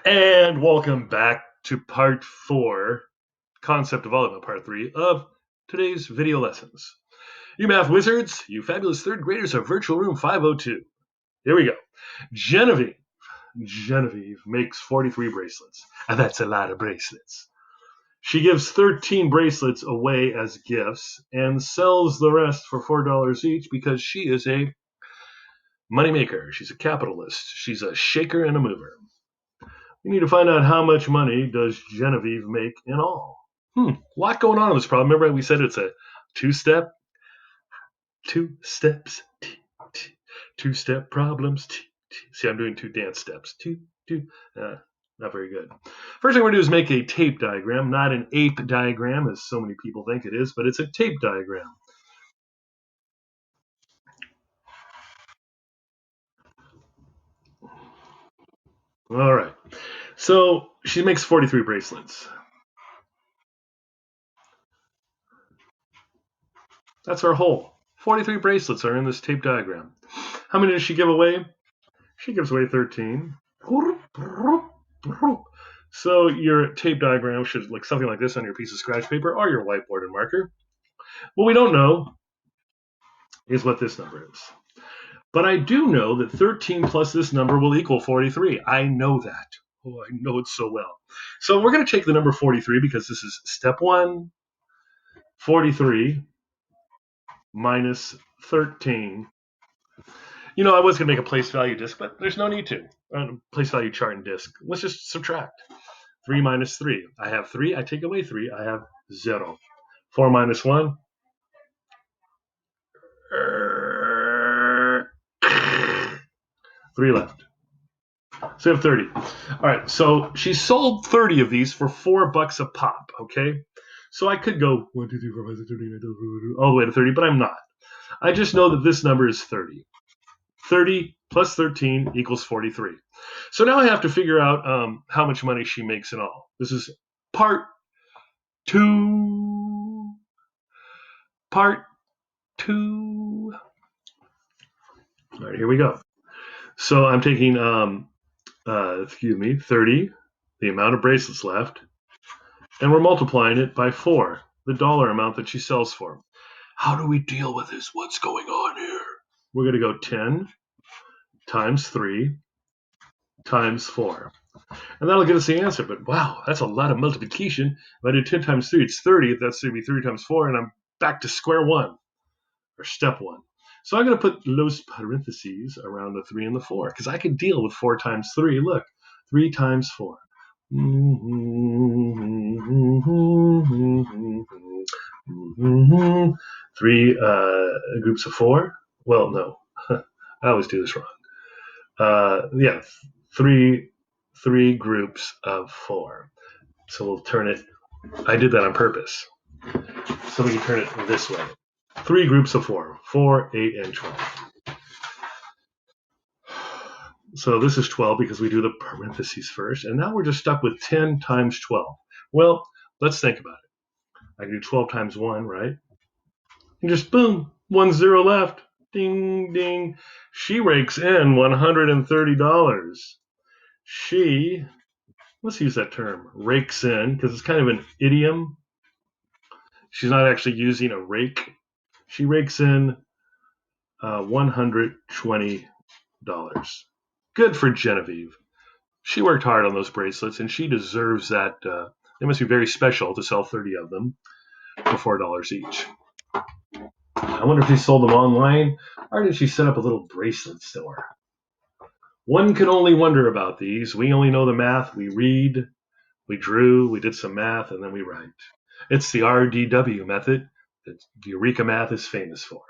And welcome back to part 4, concept development part 3 of today's video lessons. You math wizards, you fabulous third graders of virtual room 502. Here we go. Genevieve makes 43 bracelets, and that's a lot of bracelets. She gives 13 bracelets away as gifts and sells the rest for $4 each because she is a moneymaker. She's a capitalist. She's a shaker and a mover. We need to find out how much money does Genevieve make in all. A lot going on in this problem. Remember we said it's a two-step problems. See, I'm doing 2 dance steps. Not very good. First thing we're going to do is make a tape diagram, not an ape diagram, as so many people think it is, but it's a tape diagram. All right. So she makes 43 bracelets. That's our whole. 43 bracelets are in this tape diagram. How many does she give away? She gives away 13. So your tape diagram should look something like this on your piece of scratch paper or your whiteboard and marker. What we don't know is what this number is. But I do know that 13 plus this number will equal 43. I know that. Oh, I know it so well. So we're going to take the number 43 because this is step 1, 43 minus 13. You know, I was going to make a place value disk, but there's no need to. Place value chart and disk. Let's just subtract. 3 minus 3. I have 3. I take away 3. I have 0. 4 minus 1. 3 left. So you have 30. All right, so she sold 30 of these for $4 a pop, okay? So I could go 1, 2, 3, 4, 5, 6, 7, 8, 9, 10, all the way to 30, but I'm not. I just know that this number is 30. 30 plus 13 equals 43. So now I have to figure out how much money she makes in all. This is part 2. Part 2. All right, here we go. So I'm taking, 30, the amount of bracelets left, and we're multiplying it by 4, the dollar amount that she sells for. How do we deal with this? What's going on here? We're going to go 10 times 3 times 4. And that'll get us the answer. But wow, that's a lot of multiplication. If I do 10 times 3, it's 30. That's going to be 3 times 4, and I'm back to square one, or step 1. So I'm going to put those parentheses around the 3 and the 4, because I can deal with 4 times 3. Look, 3 times 4. 3 groups of 4. Well, no, I always do this wrong. 3 groups of 4. So we'll turn it. I did that on purpose. So we can turn it this way. 3 groups of 4. 4, 8, and 12. So this is 12 because we do the parentheses first. And now we're just stuck with 10 times 12. Well, let's think about it. I can do 12 times 1, right? And just boom, 1 0 left. Ding, ding. She rakes in $130. Let's use that term, rakes in, because it's kind of an idiom. She's not actually using a rake. She rakes in $120. Good for Genevieve. She worked hard on those bracelets, and she deserves that. They must be very special to sell 30 of them for $4 each. I wonder if she sold them online, or did she set up a little bracelet store? One can only wonder about these. We only know the math. We read, we drew, we did some math, and then we write. It's the RDW method that Eureka math is famous for.